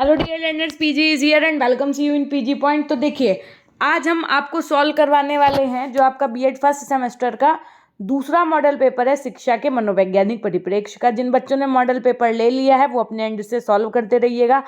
Hello dear learners, PG is here and welcome see you in PG point. तो देखिए, आज हम आपको सॉल्व करवाने वाले हैं जो आपका बीएड फर्स्ट सेमेस्टर का दूसरा मॉडल पेपर है शिक्षा के मनोवैज्ञानिक परिप्रेक्ष्य का। जिन बच्चों ने मॉडल पेपर ले लिया है वो अपने एंड से सॉल्व करते रहिएगा।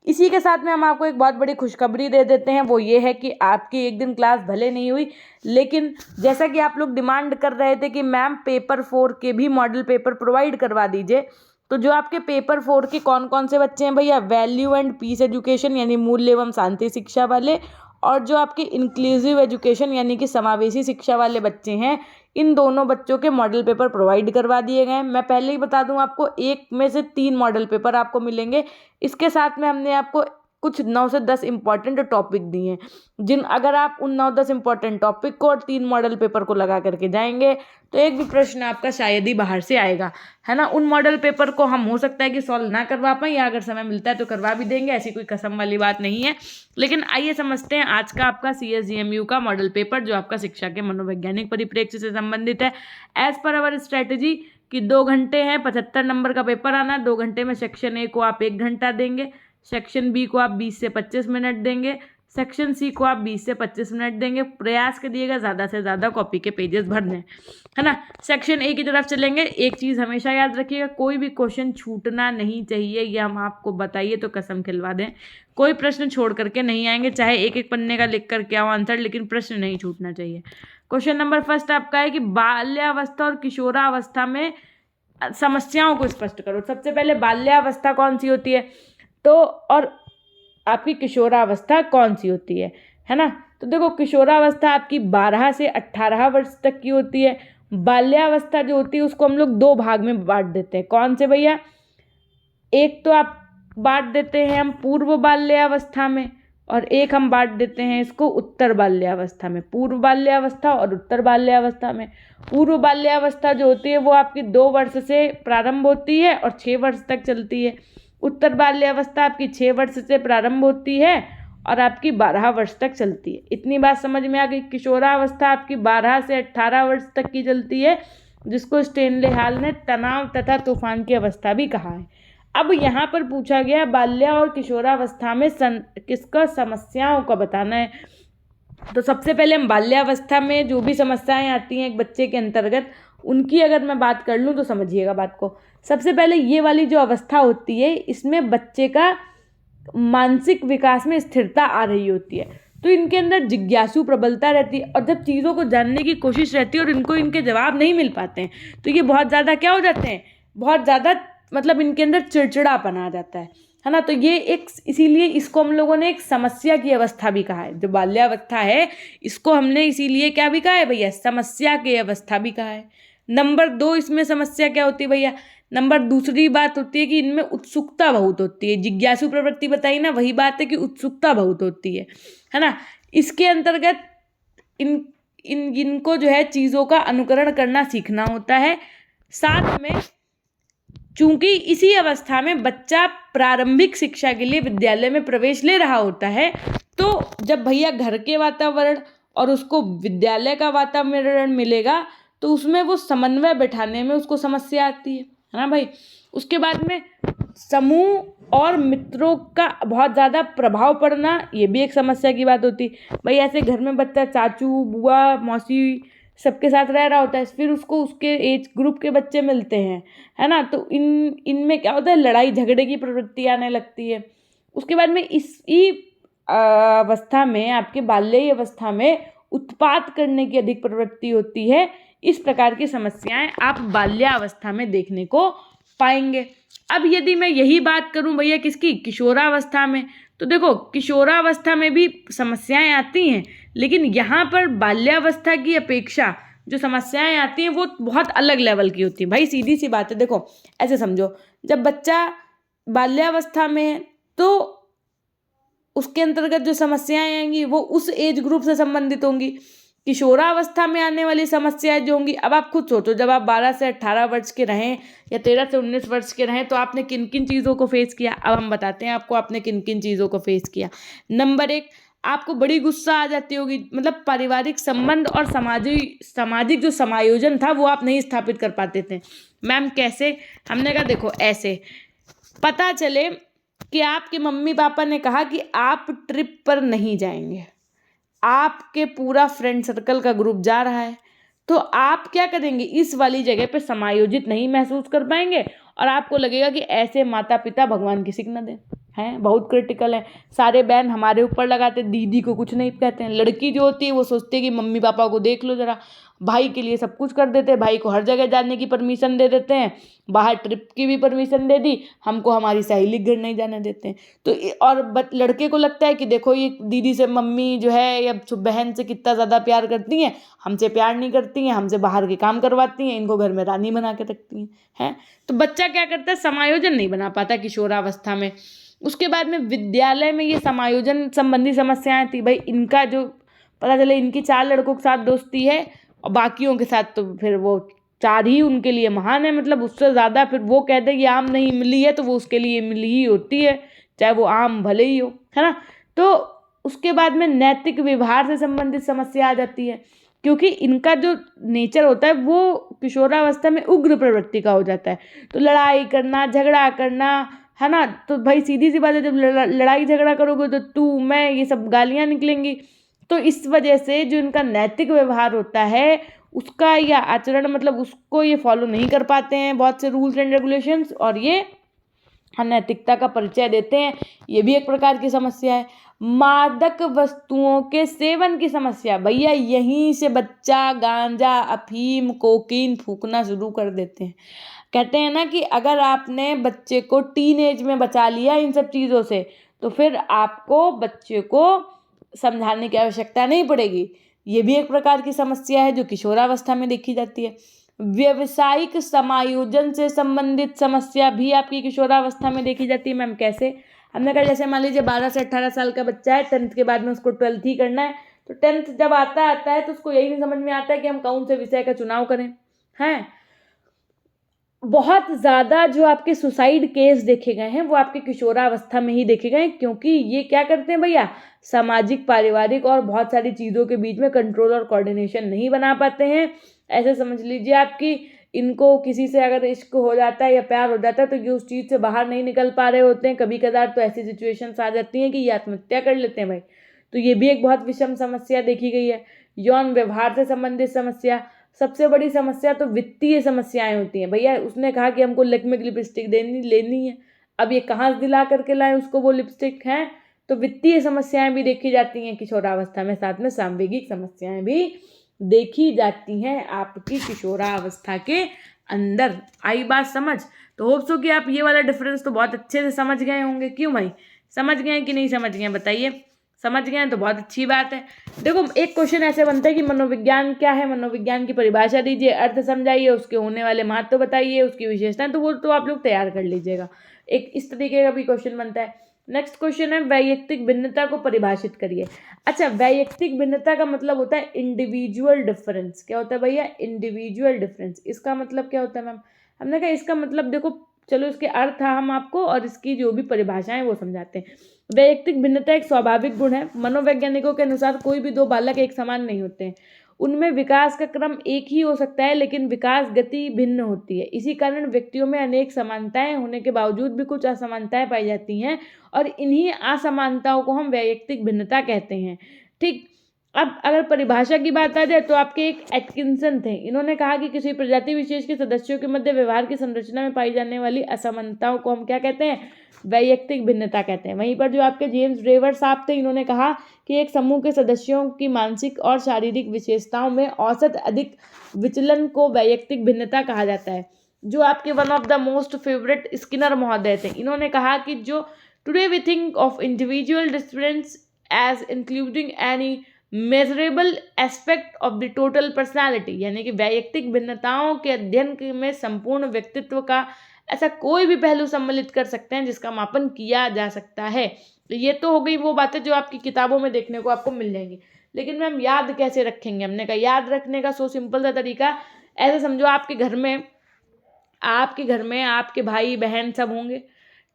इसी के साथ में हम आपको एक बहुत बड़ी खुशखबरी दे देते हैं, वो ये है कि आपकी एक दिन क्लास भले नहीं हुई, लेकिन जैसा कि आप लोग डिमांड कर रहे थे कि मैम पेपर 4 के भी मॉडल पेपर प्रोवाइड करवा दीजिए, तो जो आपके पेपर 4 के कौन कौन से बच्चे हैं भैया, वैल्यू एंड पीस एजुकेशन यानी मूल्य एवं शांति शिक्षा वाले, और जो आपके इंक्लूसिव एजुकेशन यानी कि समावेशी शिक्षा वाले बच्चे हैं, इन दोनों बच्चों के मॉडल पेपर प्रोवाइड करवा दिए गए हैं। मैं पहले ही बता दूं आपको, एक में से 3 मॉडल पेपर आपको मिलेंगे। इसके साथ में हमने आपको कुछ 9 से 10 इंपॉर्टेंट टॉपिक दिए हैं, अगर आप उन 9-10 इंपॉर्टेंट टॉपिक को और 3 मॉडल पेपर को लगा करके जाएंगे तो एक भी प्रश्न आपका शायद ही बाहर से आएगा, है ना। उन मॉडल पेपर को हम हो सकता है कि सॉल्व ना करवा पाए, या अगर समय मिलता है तो करवा भी देंगे, ऐसी कोई कसम वाली बात नहीं है। लेकिन आइए समझते हैं आज का आपका CSGMU का मॉडल पेपर, जो आपका शिक्षा के मनोवैज्ञानिक परिप्रेक्ष्य से संबंधित है। एज पर अवर स्ट्रेटेजी कि 2 घंटे हैं, 75 नंबर का पेपर आना। 2 घंटे में सेक्शन ए को आप 1 घंटा देंगे, सेक्शन बी को आप 20 से 25 मिनट देंगे, सेक्शन सी को आप 20 से 25 मिनट देंगे। प्रयास करिएगा ज़्यादा से ज़्यादा कॉपी के पेजेस भर दें, है ना। सेक्शन ए की तरफ चलेंगे। एक चीज़ हमेशा याद रखिएगा, कोई भी क्वेश्चन छूटना नहीं चाहिए, ये हम आपको बताइए तो कसम खिलवा दें। कोई प्रश्न छोड़ करके नहीं आएंगे, चाहे एक एक पन्ने का लिख करके आओ आंसर, लेकिन प्रश्न नहीं छूटना चाहिए। क्वेश्चन नंबर फर्स्ट आपका है कि बाल्यावस्था और किशोरावस्था में समस्याओं को स्पष्ट करो। सबसे पहले बाल्यावस्था कौन सी होती है तो, और आपकी किशोरावस्था कौन सी होती है ना। तो देखो, किशोरावस्था आपकी 12 से 18 वर्ष तक की होती है। बाल्यावस्था जो होती है उसको हम लोग 2 भाग में बांट देते हैं। कौन से भैया, एक तो आप बांट देते हैं हम पूर्व बाल्यावस्था में, और एक हम बांट देते हैं इसको उत्तर बाल्यावस्था में। पूर्व बाल्यावस्था और उत्तर बाल्यावस्था में। पूर्व बाल्यावस्था जो होती है वो आपकी 2 वर्ष से प्रारंभ होती है और 6 वर्ष तक चलती है। उत्तर बाल्यावस्था आपकी 6 वर्ष से प्रारंभ होती है और आपकी 12 वर्ष तक चलती है। इतनी बात समझ में आ गई। किशोरावस्था आपकी 12 से 18 वर्ष तक की चलती है, जिसको स्टेनले हाल ने तनाव तथा तूफान की अवस्था भी कहा है। अब यहाँ पर पूछा गया बाल्या और किशोरावस्था में किसका समस्याओं का बताना है। तो सबसे पहले हम बाल्यावस्था में जो भी समस्याएं आती हैं एक बच्चे के अंतर्गत, उनकी अगर मैं बात कर लूँ तो समझिएगा बात को। सबसे पहले ये वाली जो अवस्था होती है, इसमें बच्चे का मानसिक विकास में स्थिरता आ रही होती है, तो इनके अंदर जिज्ञासु प्रबलता रहती है, और जब चीज़ों को जानने की कोशिश रहती है और इनको इनके जवाब नहीं मिल पाते हैं तो ये बहुत ज़्यादा क्या हो जाते हैं, बहुत ज़्यादा मतलब इनके अंदर चिड़चिड़ापन आ जाता है ना। तो ये एक, इसीलिए इसको हम लोगों ने एक समस्या की अवस्था भी कहा है। जो बाल्यावस्था है इसको हमने इसीलिए क्या भी कहा है भैया, समस्या की अवस्था भी कहा है। नंबर 2 इसमें समस्या क्या होती है भैया, नंबर दूसरी बात होती है कि इनमें उत्सुकता बहुत होती है। जिज्ञासु प्रवृत्ति बताई ना, वही बात है कि उत्सुकता बहुत होती है ना। इसके अंतर्गत इनको जो है चीज़ों का अनुकरण करना सीखना होता है। साथ में चूंकि इसी अवस्था में बच्चा प्रारंभिक शिक्षा के लिए विद्यालय में प्रवेश ले रहा होता है, तो जब भैया घर के वातावरण और उसको विद्यालय का वातावरण मिलेगा तो उसमें वो समन्वय बैठाने में उसको समस्या आती है ना भाई। उसके बाद में समूह और मित्रों का बहुत ज़्यादा प्रभाव पड़ना, ये भी एक समस्या की बात होती है भाई। ऐसे घर में बच्चा चाचू बुआ मौसी सबके साथ रह रहा होता है, फिर उसको उसके एज ग्रुप के बच्चे मिलते हैं, है ना। तो इनमें क्या होता है, लड़ाई झगड़े की प्रवृत्ति आने लगती है। उसके बाद में इसी अवस्था में, आपके बाल्य अवस्था में उत्पात करने की अधिक प्रवृत्ति होती है। इस प्रकार की समस्याएं आप बाल्यावस्था में देखने को पाएंगे। अब यदि मैं यही बात करूं भैया किसकी, किशोरावस्था में, तो देखो किशोरावस्था में भी समस्याएं आती हैं, लेकिन यहाँ पर बाल्यावस्था की अपेक्षा जो समस्याएं आती हैं वो बहुत अलग लेवल की होती हैं भाई। सीधी सी बात है, देखो ऐसे समझो, जब बच्चा बाल्यावस्था में है तो उसके अंतर्गत जो समस्याएं आएंगी वो उस एज ग्रुप से संबंधित होंगी। किशोरावस्था में आने वाली समस्याएं जो होंगी, अब आप खुद सोचो, जब आप 12 से 18 वर्ष के रहें या 13 से 19 वर्ष के रहें तो आपने किन किन चीज़ों को फेस किया। अब हम बताते हैं आपको आपने किन किन चीज़ों को फेस किया। नंबर 1, आपको बड़ी गुस्सा आ जाती होगी, मतलब पारिवारिक संबंध और सामाजिक जो समायोजन था वो आप नहीं स्थापित कर पाते थे। मैम कैसे, हमने कहा देखो ऐसे, पता चले कि आपके मम्मी पापा ने कहा कि आप ट्रिप पर नहीं जाएंगे, आपके पूरा फ्रेंड सर्कल का ग्रुप जा रहा है, तो आप क्या करेंगे, इस वाली जगह पे समायोजित नहीं महसूस कर पाएंगे और आपको लगेगा कि ऐसे माता पिता भगवान किसी को न दें। हैं, बहुत क्रिटिकल है। सारे बैन हमारे ऊपर लगाते, दीदी को कुछ नहीं कहते हैं। लड़की जो होती है वो सोचती है कि मम्मी पापा को देख लो जरा, भाई के लिए सब कुछ कर देते हैं, भाई को हर जगह जाने की परमिशन दे देते हैं, बाहर ट्रिप की भी परमिशन दे दी, हमको हमारी सहेली के घर नहीं जाने देते हैं। तो और लड़के को लगता है कि देखो ये दीदी से मम्मी जो है या बहन से कितना ज़्यादा प्यार करती हैं, हमसे प्यार नहीं करती हैं, हमसे बाहर के काम करवाती हैं, इनको घर में रानी बना के रखती हैं। तो बच्चा क्या करता है, समायोजन नहीं बना पाता किशोरावस्था में। उसके बाद में विद्यालय में ये समायोजन संबंधी समस्याएं थी। भाई इनका जो पता चले इनकी 4 लड़कों के साथ दोस्ती है और बाकियों के साथ तो फिर वो 4 ही उनके लिए महान है, मतलब उससे ज़्यादा फिर वो कहते हैं कि आम नहीं मिली है तो वो उसके लिए मिली ही होती है, चाहे वो आम भले ही हो, है ना। तो उसके बाद में नैतिक व्यवहार से संबंधित समस्या आ जाती है, क्योंकि इनका जो नेचर होता है वो किशोरावस्था में उग्र प्रवृत्ति का हो जाता है। तो लड़ाई करना, झगड़ा करना, है ना। तो भाई सीधी सी बात है, जब लड़ाई झगड़ा करोगे तो तू मैं ये सब गालियाँ निकलेंगी। तो इस वजह से जो इनका नैतिक व्यवहार होता है उसका या आचरण, मतलब उसको ये फॉलो नहीं कर पाते हैं, बहुत से रूल्स एंड रेगुलेशंस, और ये अनैतिकता का परिचय देते हैं। ये भी एक प्रकार की समस्या है। मादक वस्तुओं के सेवन की समस्या, भैया यहीं से बच्चा गांजा, अफीम, कोकीन फूकना शुरू कर देते हैं। कहते हैं ना कि अगर आपने बच्चे को टीन एज में बचा लिया इन सब चीज़ों से तो फिर आपको बच्चे को समझाने की आवश्यकता नहीं पड़ेगी। ये भी एक प्रकार की समस्या है जो किशोरावस्था में देखी जाती है। व्यवसायिक समायोजन से संबंधित समस्या भी आपकी किशोरावस्था में देखी जाती है। मैम कैसे? हमने कहा जैसे मान लीजिए 12 से 18 साल का बच्चा है, 10th के बाद में उसको 12th ही करना है, तो 10th जब आता है तो उसको यही नहीं समझ में आता है कि हम कौन से विषय का चुनाव करें। हैं, बहुत ज़्यादा जो आपके सुसाइड केस देखे गए हैं वो आपके किशोरावस्था में ही देखे गए हैं, क्योंकि ये क्या करते हैं भैया, सामाजिक, पारिवारिक और बहुत सारी चीज़ों के बीच में कंट्रोल और कोऑर्डिनेशन नहीं बना पाते हैं। ऐसे समझ लीजिए आपकी इनको किसी से अगर इश्क हो जाता है या प्यार हो जाता है तो ये उस चीज़ से बाहर नहीं निकल पा रहे होते हैं। कभी कदार तो ऐसी सिचुएशंस आ जाती हैं कि ये आत्महत्या कर लेते हैं भाई। तो ये भी एक बहुत विषम समस्या देखी गई है। यौन व्यवहार से संबंधित समस्या, सबसे बड़ी समस्या तो वित्तीय समस्याएं होती हैं। भैया उसने कहा कि हमको लैक्मे की लिपस्टिक लेनी है, अब ये कहाँ से दिला करके लाएं उसको वो लिपस्टिक है। तो वित्तीय समस्याएं भी देखी जाती हैं किशोरावस्था में, साथ में सांवेगिक समस्याएं भी देखी जाती हैं आपकी किशोरावस्था के अंदर। आई बात समझ? तो होप सो कि आप ये वाला डिफरेंस तो बहुत अच्छे से समझ गए होंगे। क्यों भाई, समझ गए कि नहीं समझ गए बताइए? समझ गए तो बहुत अच्छी बात है। देखो एक क्वेश्चन ऐसे बनता है कि मनोविज्ञान क्या है, मनोविज्ञान की परिभाषा दीजिए, अर्थ समझाइए, उसके होने वाले महत्व बताइए, उसकी विशेषताएं, तो वो तो आप लोग तैयार कर लीजिएगा। एक इस तरीके का भी क्वेश्चन बनता है। नेक्स्ट क्वेश्चन है वैयक्तिक भिन्नता को परिभाषित करिए। अच्छा, वैयक्तिक भिन्नता का मतलब होता है इंडिविजुअल डिफरेंस। क्या होता है भैया? Individual difference. इसका मतलब क्या होता है मैम? हमने कहा इसका मतलब देखो, चलो इसके अर्थ हम आपको और इसकी जो भी परिभाषाएं वो समझाते हैं। वैयक्तिक भिन्नता एक स्वाभाविक गुण है। मनोवैज्ञानिकों के अनुसार कोई भी 2 बालक एक समान नहीं होते हैं। उनमें विकास का क्रम एक ही हो सकता है लेकिन विकास गति भिन्न होती है। इसी कारण व्यक्तियों में अनेक समानताएं होने के बावजूद भी कुछ असमानताएं पाई जाती हैं और इन्हीं असमानताओं को हम वैयक्तिक भिन्नता कहते हैं। ठीक, अब अगर परिभाषा की बात आ जाए तो आपके एक एटकिंसन थे, इन्होंने कहा कि किसी प्रजाति विशेष के सदस्यों के मध्य व्यवहार की संरचना में पाई जाने वाली असमानताओं को हम क्या कहते हैं? वैयक्तिक भिन्नता कहते हैं। वहीं पर जो आपके जेम्स ड्रेवर साहब थे, इन्होंने कहा कि एक समूह के सदस्यों की मानसिक और शारीरिक विशेषताओं में औसत अधिक विचलन को वैयक्तिक भिन्नता कहा जाता है। जो आपके one of the most favourite Skinner महोदय थे, इन्होंने कहा कि जो today we think of individual difference as including any measurable aspect of the total personality, यानी कि वैयक्तिक भिन्नताओं के अध्ययन में संपूर्ण व्यक्तित्व का ऐसा कोई भी पहलू सम्मिलित कर सकते हैं जिसका मापन किया जा सकता है। तो ये तो हो गई वो बातें जो आपकी किताबों में देखने को आपको मिल जाएंगी। लेकिन मैम याद कैसे रखेंगे? हमने कहा याद रखने का सो सिंपल सा तरीका, ऐसे समझो आपके घर में आपके भाई बहन सब होंगे,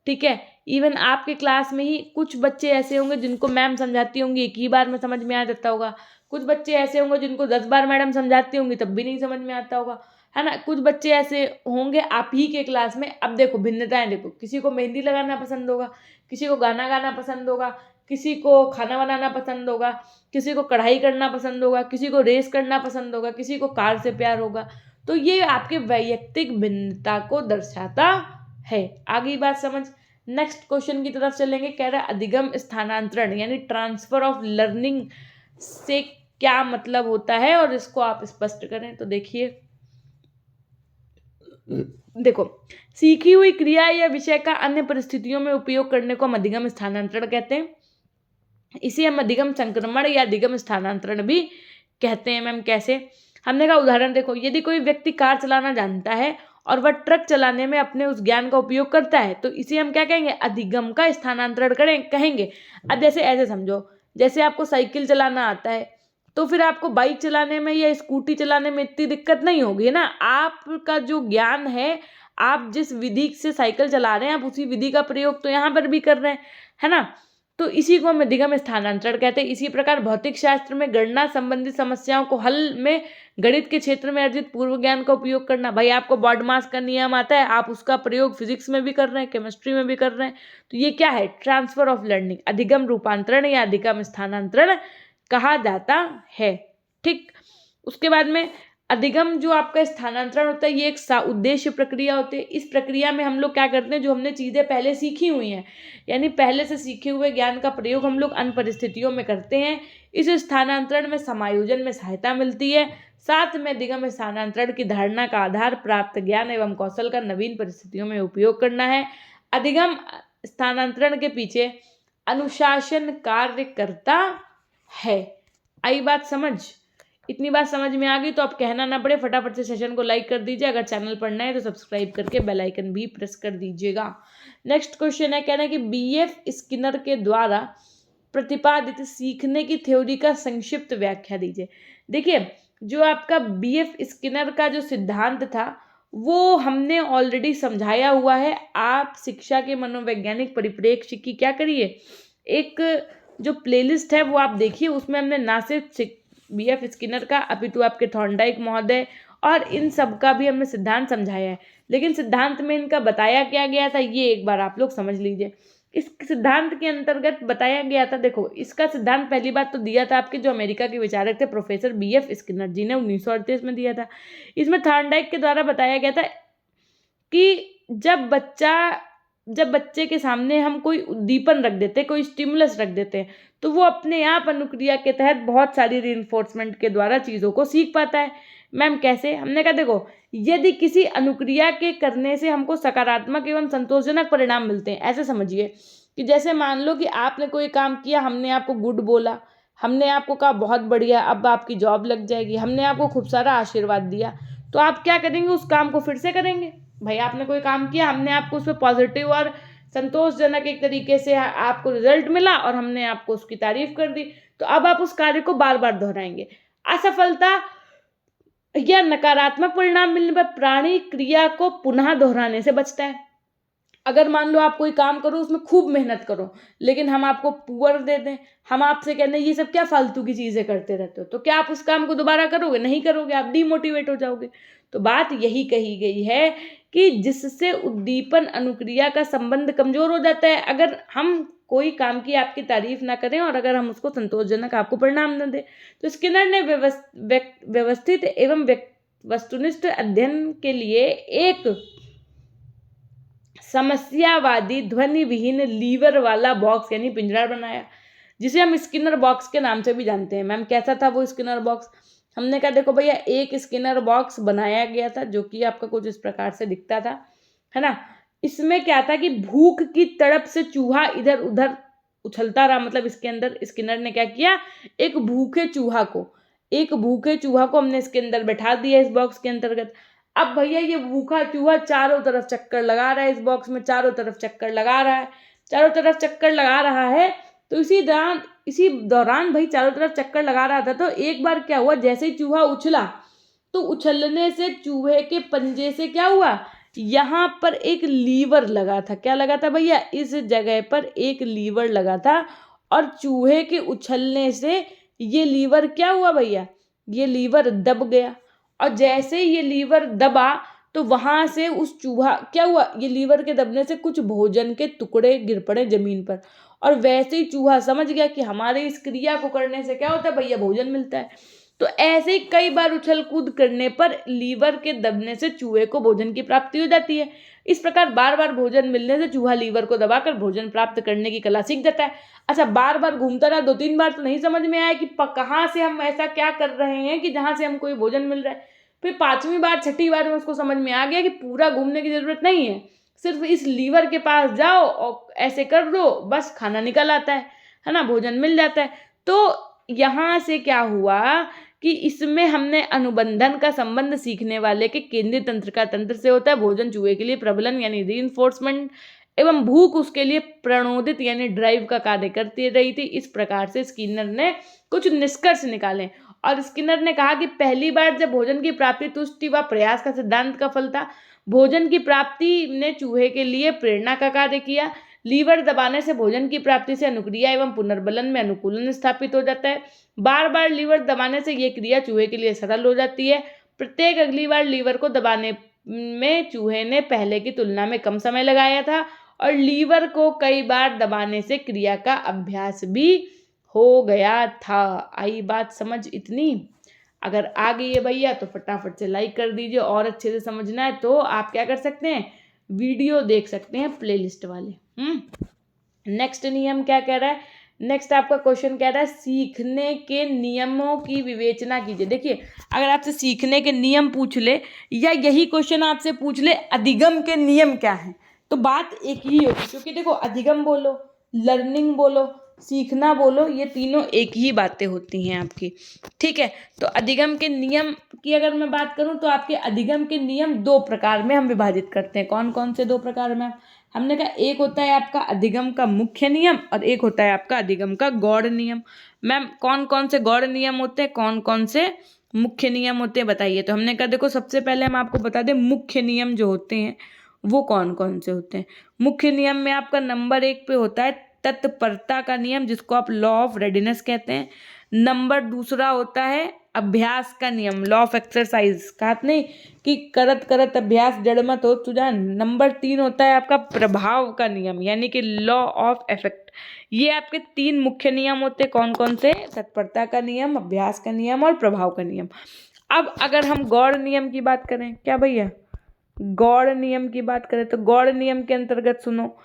ठीक है। इवन आपके क्लास में ही कुछ बच्चे ऐसे होंगे जिनको मैम समझाती होंगी, एक ही बार में समझ में आ जाता होगा। कुछ बच्चे ऐसे होंगे जिनको 10 बार मैडम समझाती होंगी तब भी नहीं समझ में आता होगा, है ना। कुछ बच्चे ऐसे होंगे आप ही के क्लास में, अब देखो भिन्नताएं देखो, किसी को मेहंदी लगाना पसंद होगा, किसी को गाना गाना पसंद होगा, किसी को खाना बनाना पसंद होगा, किसी को कढ़ाई करना पसंद होगा, किसी को रेस करना पसंद होगा, किसी को कार से प्यार होगा। तो ये आपके वैयक्तिक भिन्नता को दर्शाता है। आगे बात समझ। नेक्स्ट क्वेश्चन की तरफ चलेंगे। कह रहा है अधिगम स्थानांतरण यानी ट्रांसफर ऑफ लर्निंग से क्या मतलब होता है और इसको आप स्पष्ट करें। तो देखिए, देखो, सीखी हुई क्रिया या विषय का अन्य परिस्थितियों में उपयोग करने को हम अधिगम स्थानांतरण कहते हैं। इसे हम अधिगम संक्रमण या अधिगम स्थानांतरण भी कहते हैं। मैम कैसे? हमने कहा उदाहरण देखो, यदि कोई व्यक्ति कार चलाना जानता है और वह ट्रक चलाने में अपने उस ज्ञान का उपयोग करता है तो इसे हम क्या कहेंगे? अधिगम का स्थानांतरण कहेंगे। अब जैसे ऐसे समझो, जैसे आपको साइकिल चलाना आता है तो फिर आपको बाइक चलाने में या स्कूटी चलाने में इतनी दिक्कत नहीं होगी ना। आपका जो ज्ञान है, आप जिस विधि से साइकिल चला रहे हैं आप उसी विधि का प्रयोग तो यहाँ पर भी कर रहे हैं, है ना। तो इसी को हम अधिगम स्थानांतरण कहते हैं। इसी प्रकार भौतिक शास्त्र में गणना संबंधी समस्याओं को हल में गणित के क्षेत्र में अर्जित पूर्व ज्ञान का उपयोग करना। भाई आपको बॉडमास का नियम आता है, आप उसका प्रयोग फिजिक्स में भी कर रहे हैं, केमिस्ट्री में भी कर रहे हैं। तो ये क्या है? ट्रांसफर ऑफ लर्निंग, अधिगम रूपांतरण या अधिगम स्थानांतरण कहा जाता है। ठीक। उसके बाद में अधिगम जो आपका स्थानांतरण होता है ये एक उद्देश्य प्रक्रिया होती है। इस प्रक्रिया में हम लोग क्या करते हैं, जो हमने चीज़ें पहले सीखी हुई हैं यानी पहले से सीखे हुए ज्ञान का प्रयोग हम लोग अन्य परिस्थितियों में करते हैं। इस स्थानांतरण में समायोजन में सहायता मिलती है। साथ में अधिगम स्थानांतरण की धारणा का आधार प्राप्त ज्ञान एवं कौशल का नवीन परिस्थितियों में उपयोग करना है। अधिगम स्थानांतरण के पीछे अनुशासन कार्य करता है। आई बात समझ? इतनी बात समझ में आ गई तो आप कहना ना पड़े, फटाफट से सेशन को लाइक कर दीजिए। अगर चैनल पर नए तो सब्सक्राइब करके बेल आइकन भी प्रेस कर दीजिएगा। नेक्स्ट क्वेश्चन है, कहना है कि बीएफ स्किनर के द्वारा प्रतिपादित सीखने की थ्योरी का संक्षिप्त व्याख्या दीजिए। देखिए, जो आपका बीएफ स्किनर का जो सिद्धांत था वो हमने ऑलरेडी समझाया हुआ है। आप शिक्षा के मनोवैज्ञानिक परिप्रेक्ष्य की क्या करिए, एक जो प्लेलिस्ट है वो आप देखिए, उसमें हमने ना सिर्फ बीएफ स्किनर का अपितु आपके थॉर्नडाइक महोदय और इन सब का भी हमने सिद्धांत समझाया है। लेकिन सिद्धांत में इनका बताया क्या गया था ये एक बार आप लोग समझ लीजिए। इस सिद्धांत के अंतर्गत बताया गया था, देखो इसका सिद्धांत पहली बात तो दिया था आपके जो अमेरिका के विचारक थे प्रोफेसर बीएफ स्किनर जी ने 1938 में दिया था। इसमें थॉर्नडाइक के द्वारा बताया गया था कि जब बच्चे के सामने हम कोई उद्दीपन रख देते, कोई स्टिमुलस रख देते हैं तो वो अपने आप अनुक्रिया के तहत बहुत सारी रीइंफोर्समेंट के द्वारा चीज़ों को सीख पाता है। मैम कैसे? हमने कहा देखो, यदि किसी अनुक्रिया के करने से हमको सकारात्मक एवं संतोषजनक परिणाम मिलते हैं, ऐसे समझिए कि जैसे मान लो कि आपने कोई काम किया, हमने आपको गुड बोला, हमने आपको कहा बहुत बढ़िया अब आपकी जॉब लग जाएगी, हमने आपको खूब सारा आशीर्वाद दिया, तो आप क्या करेंगे? उस काम को फिर से करेंगे। भाई आपने कोई काम किया, हमने आपको उस पर पॉजिटिव और संतोषजनक एक तरीके से आपको रिजल्ट मिला और हमने आपको उसकी तारीफ कर दी, तो अब आप उस कार्य को बार बार दोहराएंगे। असफलता या नकारात्मक परिणाम मिलने पर प्राणी क्रिया को पुनः दोहराने से बचता है। अगर मान लो आप कोई काम करो, उसमें खूब मेहनत करो, लेकिन हम आपको पुअर दे दें, हम आपसे कहने ये सब क्या फालतू की चीज़ें करते रहते हो, तो क्या आप उस काम को दोबारा करोगे? नहीं करोगे, आप डीमोटिवेट हो जाओगे। तो बात यही कही गई है कि जिससे उद्दीपन अनुक्रिया का संबंध कमजोर हो जाता है। अगर हम कोई काम की आपकी तारीफ ना करें और अगर हम उसको संतोषजनक आपको परिणाम न दें, तो स्किनर ने व्यवस्थित एवं वस्तुनिष्ठ अध्ययन के लिए एक समस्यावादी ध्वनि विहीन लीवर वाला बॉक्स यानी पिंजरा बनाया, जिसे हम स्किनर बॉक्स के नाम से भी जानते हैं। मैम कैसा था वो स्किनर बॉक्स? हमने कहा देखो भैया, एक स्किनर बॉक्स बनाया गया था जो कि आपका कुछ इस प्रकार से दिखता था, है ना। इसमें क्या था कि भूख की तड़प से चूहा इधर उधर उछलता रहा। मतलब इसके अंदर स्किनर ने क्या किया, एक भूखे चूहा को हमने इसके अंदर बैठा दिया इस बॉक्स के अंतर्गत। अब भैया ये भूखा चूहा चारों तरफ चक्कर लगा रहा है, इस बॉक्स में चारों तरफ चक्कर लगा रहा है। तो इसी दौरान भाई चारों तरफ चक्कर लगा रहा था, तो एक बार क्या हुआ, जैसे ही चूहा उछला तो उछलने से चूहे के पंजे से क्या हुआ, यहाँ पर एक लीवर लगा था। क्या लगा था भैया? इस जगह पर एक लीवर लगा था और चूहे के उछलने से ये लीवर क्या हुआ भैया, ये लीवर दब गया और जैसे ही ये लीवर दबा तो वहां से उस चूहा क्या हुआ, ये लीवर के दबने से कुछ भोजन के टुकड़े गिर पड़े जमीन पर, और वैसे ही चूहा समझ गया कि हमारे इस क्रिया को करने से क्या होता है भैया, भोजन मिलता है। तो ऐसे ही कई बार उछल कूद करने पर लीवर के दबने से चूहे को भोजन की प्राप्ति हो जाती है। इस प्रकार बार बार भोजन मिलने से चूहा लीवर को दबाकर भोजन प्राप्त करने की कला सीख जाता है। अच्छा, बार बार घूमता रहा, 2-3 बार तो नहीं समझ में आया कि कहाँ से हम ऐसा क्या कर रहे हैं कि जहाँ से हमको ये भोजन मिल रहा है। फिर 5वीं बार 6ठी बार में उसको समझ में आ गया कि पूरा घूमने की जरूरत नहीं है, सिर्फ इस लीवर के पास जाओ और ऐसे कर दो, बस खाना निकल आता है ना, भोजन मिल जाता है। तो यहाँ से क्या हुआ कि इसमें हमने अनुबंधन का संबंध सीखने वाले के केंद्रीय तंत्र का तंत्र से होता है। भोजन चूहे के लिए प्रबलन यानी रीइंफोर्समेंट एवं भूख उसके लिए प्रणोदित यानी ड्राइव का कार्य करती रही थी। इस प्रकार से स्किनर ने कुछ निष्कर्ष निकाले, और स्किनर ने कहा कि पहली बार जब भोजन की प्राप्ति तुष्टि व प्रयास का सिद्धांत का फल था, भोजन की प्राप्ति ने चूहे के लिए प्रेरणा का कार्य किया। लीवर दबाने से भोजन की प्राप्ति से अनुक्रिया एवं पुनर्बलन में अनुकूलन स्थापित हो जाता है। बार बार लीवर दबाने से ये क्रिया चूहे के लिए सरल हो जाती है। प्रत्येक अगली बार लीवर को दबाने में चूहे ने पहले की तुलना में कम समय लगाया था, और लीवर को कई बार दबाने से क्रिया का अभ्यास भी हो गया था। आई बात समझ इतनी? अगर आ गई है भैया तो फटाफट से लाइक कर दीजिए, और अच्छे से समझना है तो आप क्या कर सकते हैं, वीडियो देख सकते हैं प्लेलिस्ट वाले। नेक्स्ट नियम क्या कह रहा है, नेक्स्ट आपका क्वेश्चन कह रहा है सीखने के नियमों की विवेचना कीजिए। देखिए, अगर आपसे सीखने के नियम पूछ ले, या यही क्वेश्चन आपसे पूछ ले अधिगम के नियम क्या हैं, तो बात एक ही होगी। क्योंकि देखो, अधिगम बोलो, लर्निंग बोलो, सीखना बोलो, ये तीनों एक ही बातें होती हैं आपकी। ठीक है, तो अधिगम के नियम की अगर मैं बात करूं तो आपके अधिगम के नियम 2 प्रकार में हम विभाजित करते हैं। कौन कौन से 2 प्रकार में? हमने कहा एक होता है आपका अधिगम का मुख्य नियम, और एक होता है आपका अधिगम का गौड़ नियम। मैम, कौन कौन से गौड़ नियम होते हैं, कौन कौन से मुख्य नियम होते हैं, बताइए। तो हमने कहा देखो, सबसे पहले हम आपको बता दें मुख्य नियम जो होते हैं वो कौन कौन से होते हैं। मुख्य नियम में आपका नंबर 1 पे होता है तत्परता का नियम, जिसको आप लॉ ऑफ रेडीनेस कहते हैं। नंबर 2 होता है अभ्यास का नियम, लॉ ऑफ एक्सरसाइज, कहा नहीं कि करत करत अभ्यास जड़ मत हो तुझान। नंबर 3 होता है आपका प्रभाव का नियम, यानी कि लॉ ऑफ इफेक्ट। ये आपके 3 मुख्य नियम होते हैं। कौन कौन से? तत्परता का नियम, अभ्यास का नियम और प्रभाव का नियम। अब अगर हम गौड़ नियम की बात करें, क्या भैया गौड़ नियम की बात करें, तो गौड़ नियम के अंतर्गत सुनो,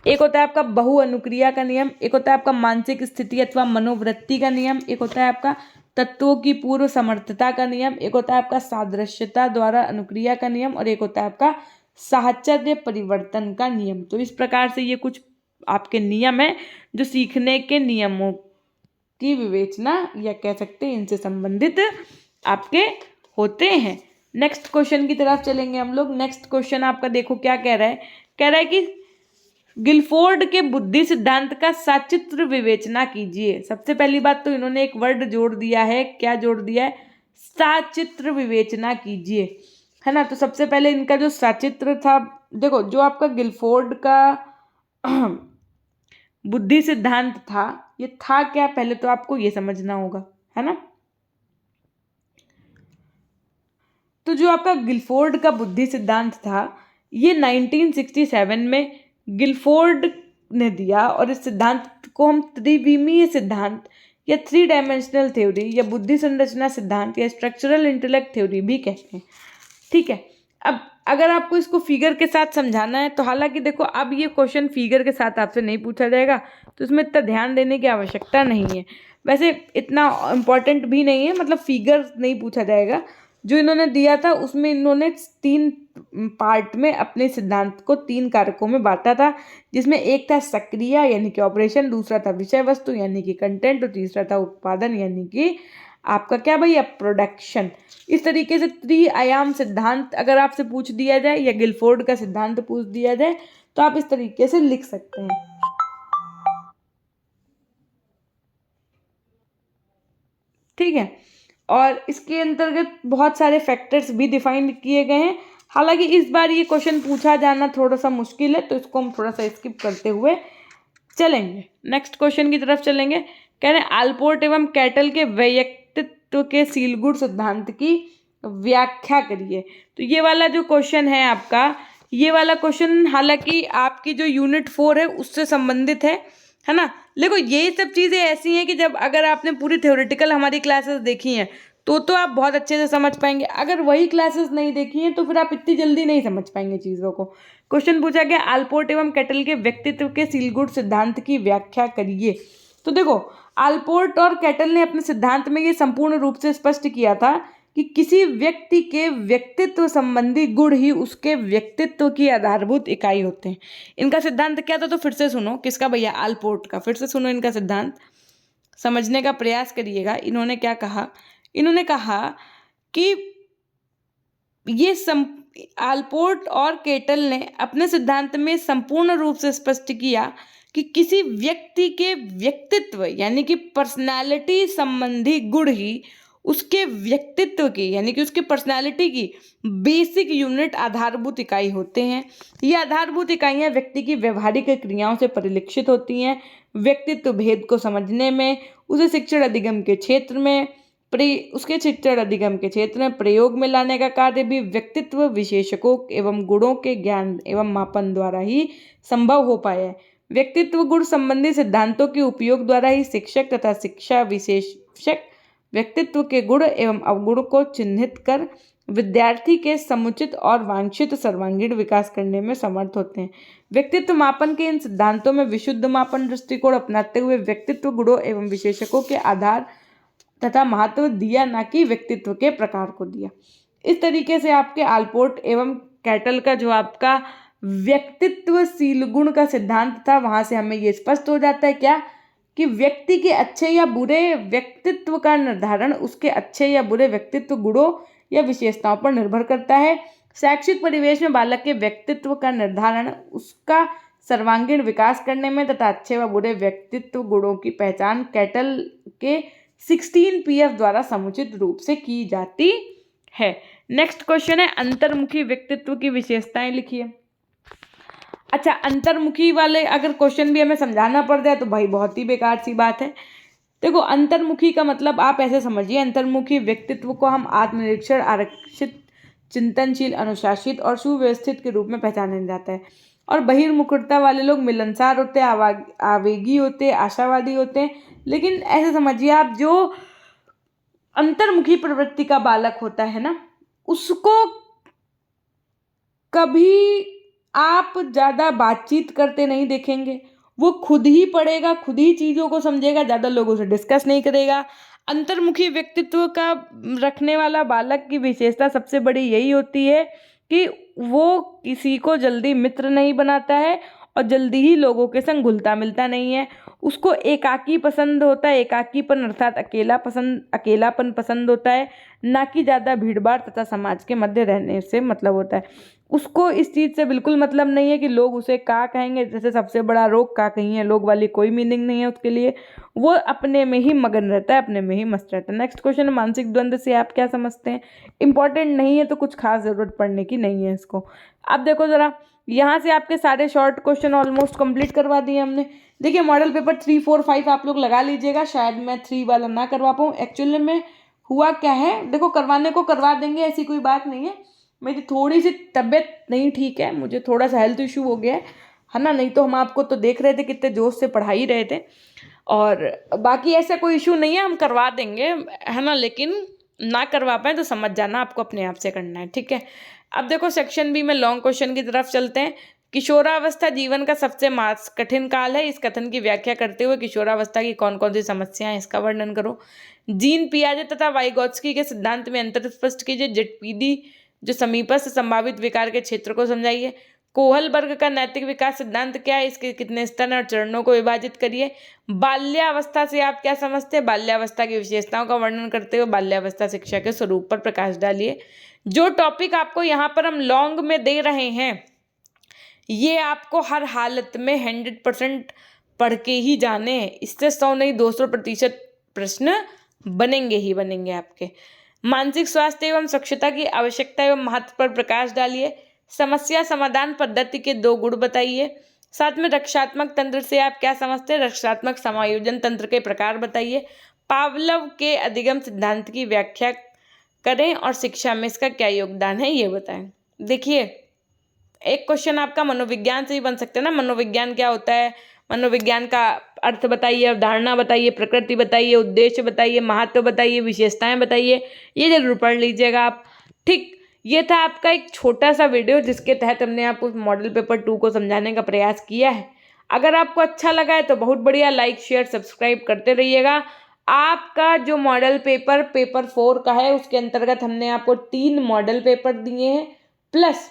एक होता है आपका बहु अनुक्रिया का नियम, एक होता है आपका मानसिक स्थिति अथवा मनोवृत्ति का नियम, एक होता है आपका तत्वों की पूर्व समर्थता का नियम, एक होता है आपका सादृश्यता द्वारा अनुक्रिया का नियम, और एक होता है आपका साहचर्य परिवर्तन का नियम। तो इस प्रकार से ये कुछ आपके नियम है जो सीखने के नियमों की विवेचना या कह सकते हैं इनसे संबंधित आपके होते हैं। नेक्स्ट क्वेश्चन की तरफ चलेंगे हम लोग। नेक्स्ट क्वेश्चन आपका देखो क्या कह रहा है, कह रहा है कि गिलफोर्ड के बुद्धि सिद्धांत का सचित्र विवेचना कीजिए। सबसे पहली बात तो इन्होंने एक वर्ड जोड़ दिया है, क्या जोड़ दिया है? सचित्र विवेचना कीजिए, है ना। तो सबसे पहले इनका जो सचित्र था, देखो जो आपका गिलफोर्ड का बुद्धि सिद्धांत था, ये था क्या, पहले तो आपको ये समझना होगा, है ना। तो जो आपका गिलफोर्ड का बुद्धि सिद्धांत था, ये 1967 में गिलफोर्ड ने दिया, और इस सिद्धांत को हम त्रिविमीय सिद्धांत या 3 डायमेंशनल थ्योरी या बुद्धि संरचना सिद्धांत या स्ट्रक्चरल इंटेलेक्ट थ्योरी भी कहते हैं। ठीक है, अब अगर आपको इसको फिगर के साथ समझाना है तो हालांकि देखो अब ये क्वेश्चन फिगर के साथ आपसे नहीं पूछा जाएगा, तो इसमें इतना ध्यान देने की आवश्यकता नहीं है। वैसे इतना इम्पोर्टेंट भी नहीं है, मतलब फिगर नहीं पूछा जाएगा। जो इन्होंने दिया था उसमें इन्होंने 3 पार्ट में अपने सिद्धांत को 3 कारकों में बांटा था, जिसमें एक था सक्रिया यानी कि ऑपरेशन, दूसरा था विषय वस्तु यानी कि कंटेंट, और तीसरा था उत्पादन यानी कि आपका क्या भैया, प्रोडक्शन। इस तरीके से 3 आयाम सिद्धांत अगर आपसे पूछ दिया जाए या गिलफोर्ड का सिद्धांत पूछ दिया जाए तो आप इस तरीके से लिख सकते हैं। ठीक है, और इसके अंतर्गत बहुत सारे फैक्टर्स भी डिफाइन किए गए हैं। हालांकि इस बार ये क्वेश्चन पूछा जाना थोड़ा सा मुश्किल है, तो इसको हम थोड़ा सा स्किप करते हुए चलेंगे। नेक्स्ट क्वेश्चन की तरफ चलेंगे। कह रहे हैं आल्पोर्ट एवं कैटल के वैयक्तित्व के सीलगुड सिद्धांत की व्याख्या करिए। तो ये वाला जो क्वेश्चन है आपका, ये वाला क्वेश्चन हालांकि आपकी जो यूनिट 4 है उससे संबंधित है ना। देखो ये सब चीज़ें ऐसी हैं कि जब अगर आपने पूरी थ्योरेटिकल हमारी क्लासेस देखी हैं तो आप बहुत अच्छे से समझ पाएंगे। अगर वही क्लासेस नहीं देखी हैं तो फिर आप इतनी जल्दी नहीं समझ पाएंगे चीज़ों को। क्वेश्चन पूछा गया आलपोर्ट एवं केटल के व्यक्तित्व के सीलगुण सिद्धांत की व्याख्या करिए। तो देखो आलपोर्ट और केटल ने अपने सिद्धांत में ये संपूर्ण रूप से स्पष्ट किया था कि किसी व्यक्ति के व्यक्तित्व संबंधी गुण ही उसके व्यक्तित्व की आधारभूत इकाई होते हैं। इनका सिद्धांत क्या था, तो फिर से सुनो। किसका भैया? आलपोर्ट का। फिर से सुनो इनका सिद्धांत, समझने का प्रयास करिएगा। इन्होंने क्या कहा? इन्होंने कहा कि ये आलपोर्ट और केटल ने अपने सिद्धांत में संपूर्ण रूप से स्पष्ट किया कि किसी व्यक्ति के व्यक्तित्व यानी कि पर्सनालिटी संबंधी गुण ही उसके व्यक्तित्व की यानी कि उसके पर्सनालिटी की बेसिक यूनिट आधारभूत इकाई होते हैं। ये आधारभूत इकाइयाँ व्यक्ति की व्यवहारिक क्रियाओं से परिलक्षित होती हैं। व्यक्तित्व भेद को समझने में, उसे शिक्षण अधिगम के क्षेत्र में प्रयोग में लाने का कार्य भी व्यक्तित्व विशेषकों एवं गुणों के ज्ञान एवं मापन द्वारा ही संभव हो पाया है। व्यक्तित्व गुण संबंधी सिद्धांतों के उपयोग द्वारा ही शिक्षक तथा शिक्षा विशेषक व्यक्तित्व के गुण एवं अवगुण को चिन्हित कर विद्यार्थी के समुचित और वांछित सर्वांगीण विकास करने में समर्थ होते हैं। व्यक्तित्व मापन के इन सिद्धांतों में विशुद्ध मापन दृष्टिकोण अपनाते हुए व्यक्तित्व गुणों एवं विशेषकों के आधार तथा महत्व दिया, ना कि व्यक्तित्व के प्रकार को दिया। इस तरीके से आपके आलपोर्ट एवं केटल का जो आपका व्यक्तित्वशील गुण का सिद्धांत था, वहां से हमें ये स्पष्ट हो जाता है क्या, कि व्यक्ति के अच्छे या बुरे व्यक्तित्व का निर्धारण उसके अच्छे या बुरे व्यक्तित्व गुणों या विशेषताओं पर निर्भर करता है। शैक्षिक परिवेश में बालक के व्यक्तित्व का निर्धारण उसका सर्वांगीण विकास करने में तथा अच्छे व बुरे व्यक्तित्व गुणों की पहचान केटल के 16 PF द्वारा समुचित रूप से की जाती है। नेक्स्ट क्वेश्चन है अंतर्मुखी व्यक्तित्व की विशेषताएं लिखिए। अच्छा, अंतर्मुखी वाले अगर क्वेश्चन भी हमें समझाना पड़ जाए तो भाई बहुत ही बेकार सी बात है। देखो अंतर्मुखी का मतलब आप ऐसे समझिए, अंतर्मुखी व्यक्तित्व को हम आत्मनिरीक्षण, आरक्षित, चिंतनशील, अनुशासित और सुव्यवस्थित के रूप में पहचाना जाता है। और बहिर्मुखता वाले लोग मिलनसार होते हैं, आवेगी होते हैं, आशावादी होते हैं। लेकिन ऐसे समझिए आप, जो अंतर्मुखी प्रवृत्ति का बालक होता है ना, उसको कभी आप ज़्यादा बातचीत करते नहीं देखेंगे। वो खुद ही पढ़ेगा, खुद ही चीज़ों को समझेगा, ज़्यादा लोगों से डिस्कस नहीं करेगा। अंतर्मुखी व्यक्तित्व का रखने वाला बालक की विशेषता सबसे बड़ी यही होती है कि वो किसी को जल्दी मित्र नहीं बनाता है और जल्दी ही लोगों के संग घुलता मिलता नहीं है। उसको एकाकी पसंद होता है, एकाकीपन अर्थात अकेलापन पसंद होता है, ना कि ज़्यादा भीड़भाड़ तथा समाज के मध्य रहने से मतलब होता है। उसको इस चीज़ से बिल्कुल मतलब नहीं है कि लोग उसे क्या कहेंगे, जैसे सबसे बड़ा रोग क्या कहेंगे लोग वाली कोई मीनिंग नहीं है उसके लिए। वो अपने में ही मगन रहता है, अपने में ही मस्त रहता है। नेक्स्ट क्वेश्चन, मानसिक द्वंद्व से आप क्या समझते हैं? इंपॉर्टेंट नहीं है तो कुछ खास ज़रूरत पड़ने की नहीं है इसको। अब देखो ज़रा, यहाँ से आपके सारे शॉर्ट क्वेश्चन ऑलमोस्ट कंप्लीट करवा दिए हमने। देखिए मॉडल पेपर 3, 4, 5 आप लोग लगा लीजिएगा, शायद मैं 3 वाला ना करवा पाऊँ। एक्चुअली में हुआ क्या है, देखो करवाने को करवा देंगे, ऐसी कोई बात नहीं है। मेरी थोड़ी सी तबीयत नहीं ठीक है, मुझे थोड़ा सा हेल्थ इशू हो गया है ना, नहीं तो हम आपको तो देख रहे थे कितने जोश से पढ़ा ही रहे थे। और बाकी ऐसा कोई इशू नहीं है, हम करवा देंगे है ना, लेकिन ना करवा पाए तो समझ जाना आपको अपने आप से करना है, ठीक है। अब देखो सेक्शन बी में लॉन्ग क्वेश्चन की तरफ चलते हैं। किशोरावस्था जीवन का सबसे कठिन काल है। इस कथन की व्याख्या करते हुए किशोरावस्था की कौन कौन सी समस्याएं हैं इसका वर्णन करो। जीन पियाजे तथा वाइगोत्स्की के सिद्धांत में अंतर स्पष्ट कीजिए। जेटपीडी जो समीपस्थ संभावित विकार के क्षेत्र को समझाइए। कोहलबर्ग का नैतिक विकास सिद्धांत क्या है, इसके कितने स्तर और चरणों को विभाजित करिए। बाल्यावस्था से आप क्या समझते हैं? बाल्यावस्था की विशेषताओं का वर्णन करते हुए बाल्यावस्था शिक्षा के स्वरूप पर प्रकाश डालिए। जो टॉपिक आपको यहाँ पर हम लॉन्ग में दे रहे हैं, ये आपको हर हालत में 100% पढ़ के ही जाने हैं। इससे 100 नहीं 200% प्रश्न बनेंगे ही बनेंगे आपके। मानसिक स्वास्थ्य एवं स्वच्छता की आवश्यकता एवं महत्व पर प्रकाश डालिए। समस्या समाधान पद्धति के 2 गुण बताइए। साथ में रक्षात्मक तंत्र से आप क्या समझते हैं? रक्षात्मक समायोजन तंत्र के प्रकार बताइए। पावलोव के अधिगम सिद्धांत की व्याख्या करें और शिक्षा में इसका क्या योगदान है ये बताएं। देखिए, एक क्वेश्चन आपका मनोविज्ञान से ही बन सकता है ना। मनोविज्ञान क्या होता है, मनोविज्ञान का अर्थ बताइए, अवधारणा बताइए, प्रकृति बताइए, उद्देश्य बताइए, महत्व बताइए, विशेषताएं बताइए। ये जरूर पढ़ लीजिएगा आप। ठीक, ये था आपका एक छोटा सा वीडियो जिसके तहत हमने आपको मॉडल पेपर 2 को समझाने का प्रयास किया है। अगर आपको अच्छा लगा है तो बहुत बढ़िया, लाइक शेयर सब्सक्राइब करते रहिएगा। आपका जो मॉडल पेपर 4 का है उसके अंतर्गत हमने आपको 3 मॉडल पेपर दिए हैं प्लस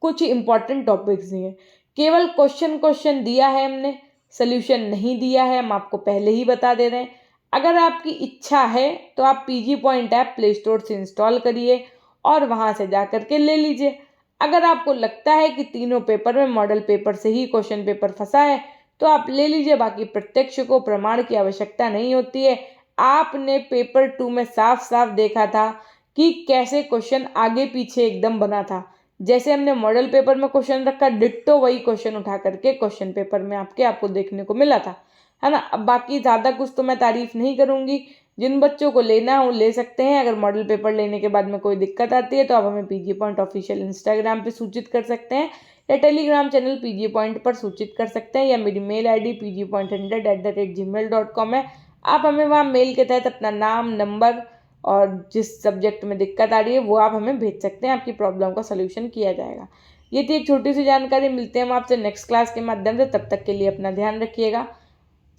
कुछ इंपॉर्टेंट टॉपिक्स दिए। केवल क्वेश्चन दिया है हमने, सोल्यूशन नहीं दिया है, हम आपको पहले ही बता दे रहे हैं। अगर आपकी इच्छा है तो आप PG point app play store से इंस्टॉल करिए और वहां से जा करके ले लीजिए। अगर आपको लगता है कि तीनों पेपर में मॉडल पेपर से ही क्वेश्चन पेपर फंसा है तो आप ले लीजिए, बाकी प्रत्यक्ष को प्रमाण की आवश्यकता नहीं होती है। आपने पेपर 2 में साफ साफ देखा था कि कैसे क्वेश्चन आगे पीछे एकदम बना था। जैसे हमने मॉडल पेपर में क्वेश्चन रखा, डिट्टो वही क्वेश्चन उठा करके क्वेश्चन पेपर में आपको देखने को मिला था, है ना। अब बाकी ज़्यादा कुछ तो मैं तारीफ नहीं करूँगी। जिन बच्चों को लेना हो ले सकते हैं। अगर मॉडल पेपर लेने के बाद में कोई दिक्कत आती है तो आप हमें पीजी पॉइंट ऑफिशियल इंस्टाग्राम पे सूचित कर सकते हैं या टेलीग्राम चैनल पीजी पॉइंट पर सूचित कर सकते हैं, या मेरी मेल ID pgpoint100@gmail.com है। आप हमें वहाँ मेल के तहत अपना नाम, नंबर और जिस सब्जेक्ट में दिक्कत आ रही है वो आप हमें भेज सकते हैं। आपकी प्रॉब्लम का सलूशन किया जाएगा। ये थी एक छोटी सी जानकारी। मिलते हैं हम आपसे नेक्स्ट क्लास के माध्यम से। तब तक के लिए अपना ध्यान रखिएगा।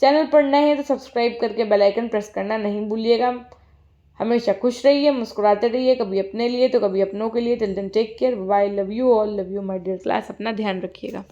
चैनल पर नए हैं तो सब्सक्राइब करके बेल आइकन प्रेस करना नहीं भूलिएगा। हमेशा खुश रहिए, मुस्कुराते रहिए, कभी अपने लिए तो कभी अपनों के लिए। Till then take care, bye, love you all, love you my dear class. अपना ध्यान रखिएगा।